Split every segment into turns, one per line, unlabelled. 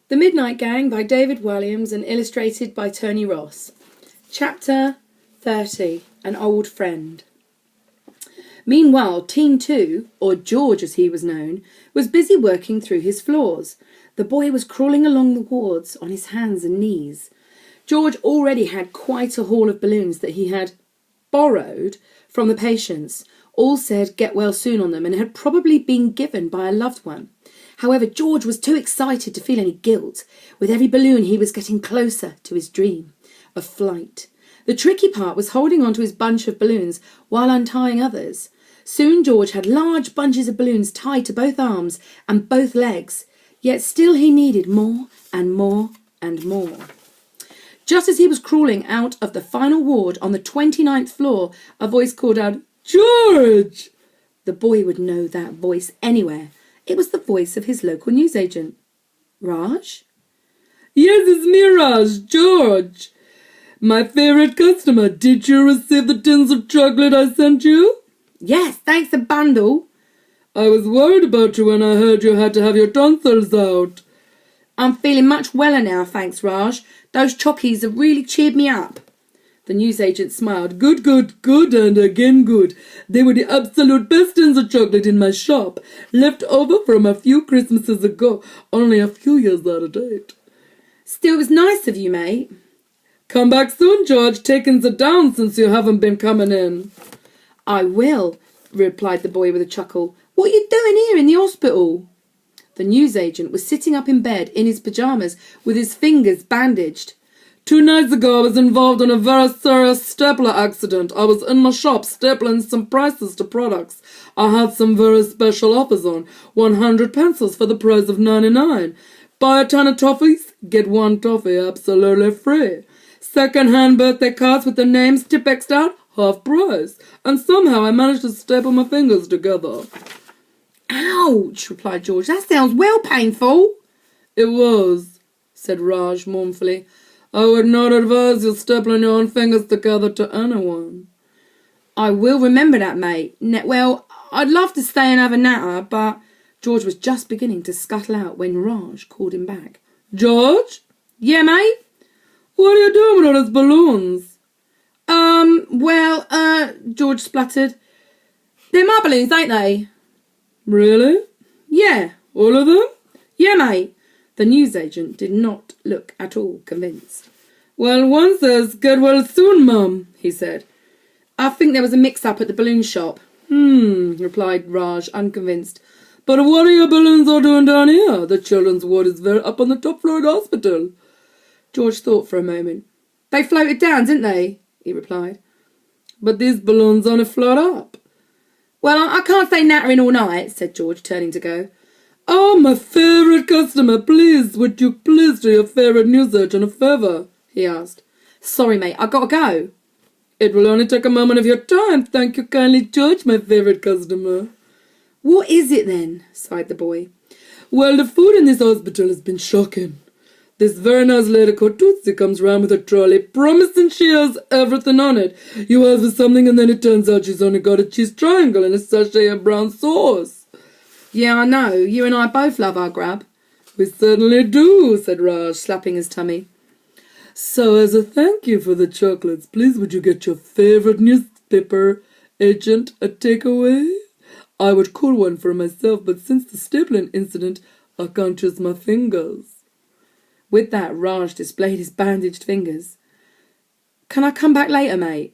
The Midnight Gang by David Williams and illustrated by Tony Ross. Chapter 30. An Old Friend. Meanwhile, Teen 2, or George as he was known, was busy working through his floors. The boy was crawling along the wards on his hands and knees. George already had quite a haul of balloons that he had borrowed from the patients. All said get well soon on them and had probably been given by a loved one. However, George was too excited to feel any guilt. With every balloon he was getting closer to his dream of flight. The tricky part was holding on to his bunch of balloons while untying others. Soon George had large bunches of balloons tied to both arms and both legs, yet still he needed more and more and more. Just as he was crawling out of the final ward on the 29th floor, a voice called out, "George!" The boy would know that voice anywhere. It was the voice of his local newsagent. "Raj?"
"Yes, it's me, Raj, George. My favourite customer. Did you receive the tins of chocolate I sent you?"
"Yes, thanks a bundle."
"I was worried about you when I heard you had to have your tonsils out."
"I'm feeling much weller now, thanks, Raj. Those chockies have really cheered me up." The newsagent smiled.
Good, and again good. They were the absolute best tins of chocolate in my shop, left over from a few Christmases ago, only a few years out of date."
"Still, it was nice of you, mate."
"Come back soon, George. Takings are down since you haven't been coming in."
"I will," replied the boy with a chuckle. "What are you doing here in the hospital?" The newsagent was sitting up in bed in his pyjamas with his fingers bandaged.
2 nights ago I was involved in a very serious stapler accident. I was in my shop stapling some prices to products. I had some very special offers on. 100 pencils for the price of 99. Buy a ton of toffees, get 1 toffee absolutely free. Second-hand birthday cards with the names Tipexed out, half price. And somehow I managed to staple my fingers together.
"Ouch," replied George. "That sounds well painful."
"It was," said Raj mournfully. "I would not advise you stapling your own fingers together to anyone."
"I will remember that, mate. Well, I'd love to stay and have a natter, but..." George was just beginning to scuttle out when Raj called him back.
"George?"
"Yeah, mate?"
"What are you doing with all those balloons?"
George spluttered. "They're my balloons, ain't they?"
"Really?"
"Yeah."
"All of them?"
"Yeah, mate." The newsagent did not look at all convinced.
"Well, one says, get well soon, Mum," he said.
"I think there was a mix-up at the balloon shop."
Replied Raj, unconvinced. "But what are your balloons all doing down here? The children's ward is very up on the top floor of the hospital."
George thought for a moment. "They floated down, didn't they?" he replied.
"But these balloons only float up."
"Well, I can't stay nattering all night," said George, turning to go.
"Oh, my favourite customer, please, would you please do your favourite newsagent a favour?" he asked.
"Sorry, mate, I gotta go."
"It will only take a moment of your time. Thank you kindly, George, my favourite customer."
"What is it then?" sighed the boy.
"Well, the food in this hospital has been shocking. This very nice lady called Tootsie comes round with a trolley, promising she has everything on it. You ask for something and then it turns out she's only got a cheese triangle and a sachet of brown sauce."
"Yeah, I know. You and I both love our grub."
"We certainly do," said Raj, slapping his tummy. "So as a thank you for the chocolates, please would you get your favourite newspaper agent a takeaway? I would call one for myself, but since the stapling incident, I can't use my fingers."
With that, Raj displayed his bandaged fingers. "Can I come back later, mate?"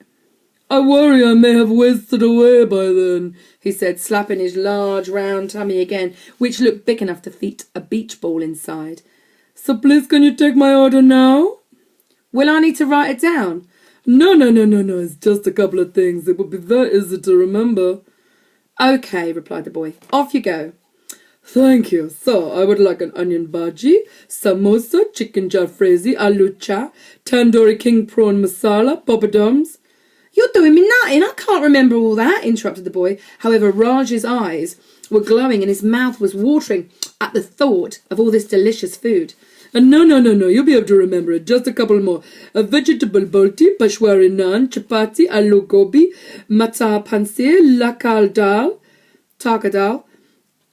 "I worry I may have wasted away by then,"
he said, slapping his large round tummy again, which looked big enough to fit a beach ball inside.
"So please can you take my order now?"
"Will I need to write it down?"
No, it's just a couple of things. It would be very easy to remember."
"Okay," replied the boy. "Off you go."
"Thank you. So, I would like an onion bhaji, samosa, chicken jalfrezi, aloo cha, tandoori king prawn masala, poppadoms."
"You're doing me nutting. I can't remember all that," interrupted the boy. However, Raj's eyes were glowing and his mouth was watering at the thought of all this delicious food.
No, you'll be able to remember it. Just a couple more. A vegetable bolti, peshwari naan, chapati, aloo gobi, matar paneer, lakal dal, taka dal,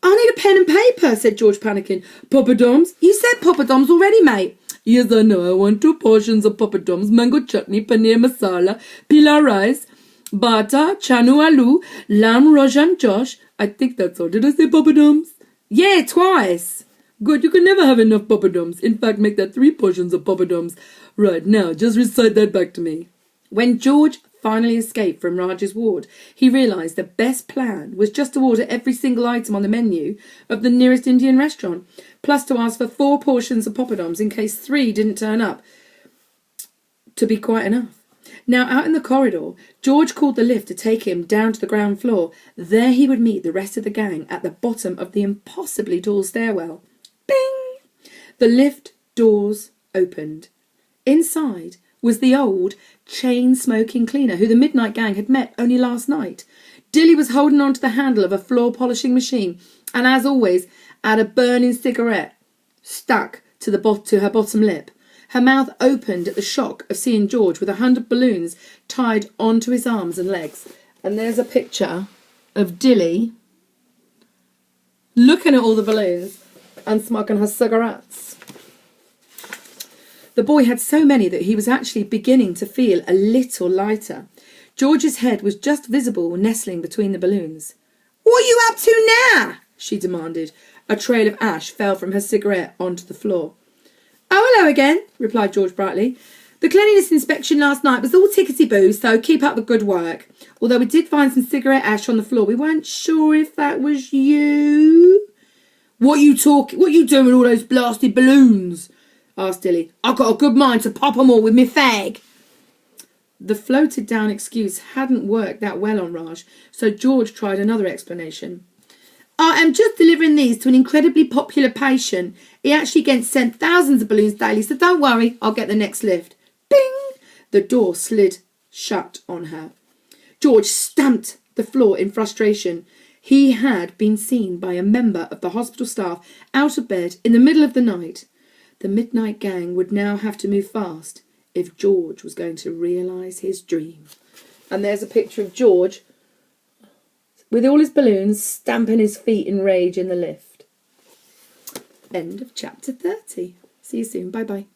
I need a pen and paper, said George, panicking.
Poppadoms?
You said poppadoms already, mate.
Yes, I know. I want 2 portions of poppadoms, mango chutney, paneer masala, pila rice, bata, chanu aloo, lamb rojan josh. I think that's all. Did I say poppadoms?
Yeah, twice.
Good, you can never have enough poppadoms. In fact, make that 3 portions of poppadoms. Right, now, just recite that back to me.
When George finally escaped from Raj's ward, he realised the best plan was just to order every single item on the menu of the nearest Indian restaurant, plus to ask for 4 portions of poppadoms in case 3 didn't turn up to be quite enough. Now, out in the corridor, George called the lift to take him down to the ground floor. There he would meet the rest of the gang at the bottom of the impossibly tall stairwell. Bing! The lift doors opened. Inside was the old chain-smoking cleaner who the Midnight Gang had met only last night. Dilly was holding on to the handle of a floor-polishing machine and, as always, had a burning cigarette stuck to her bottom lip. Her mouth opened at the shock of seeing George with 100 balloons tied onto his arms and legs. And there's a picture of Dilly looking at all the balloons and smoking her cigarettes. The boy had so many that he was actually beginning to feel a little lighter. George's head was just visible nestling between the balloons. "What are you up to now?" she demanded. A trail of ash fell from her cigarette onto the floor. "Oh, hello again," replied George brightly. "The cleanliness inspection last night was all tickety-boo, so keep up the good work. Although we did find some cigarette ash on the floor, we weren't sure if that was you." What you doing with all those blasted balloons?" asked Dilly. "I've got a good mind to pop 'em all with me fag." The floated-down excuse hadn't worked that well on Raj, so George tried another explanation. "I am just delivering these to an incredibly popular patient. He actually gets sent thousands of balloons daily, so don't worry, I'll get the next lift." Bing! The door slid shut on her. George stamped the floor in frustration. He had been seen by a member of the hospital staff out of bed in the middle of the night. The Midnight Gang would now have to move fast if George was going to realise his dream. And there's a picture of George with all his balloons stamping his feet in rage in the lift. End of chapter 30. See you soon. Bye-bye.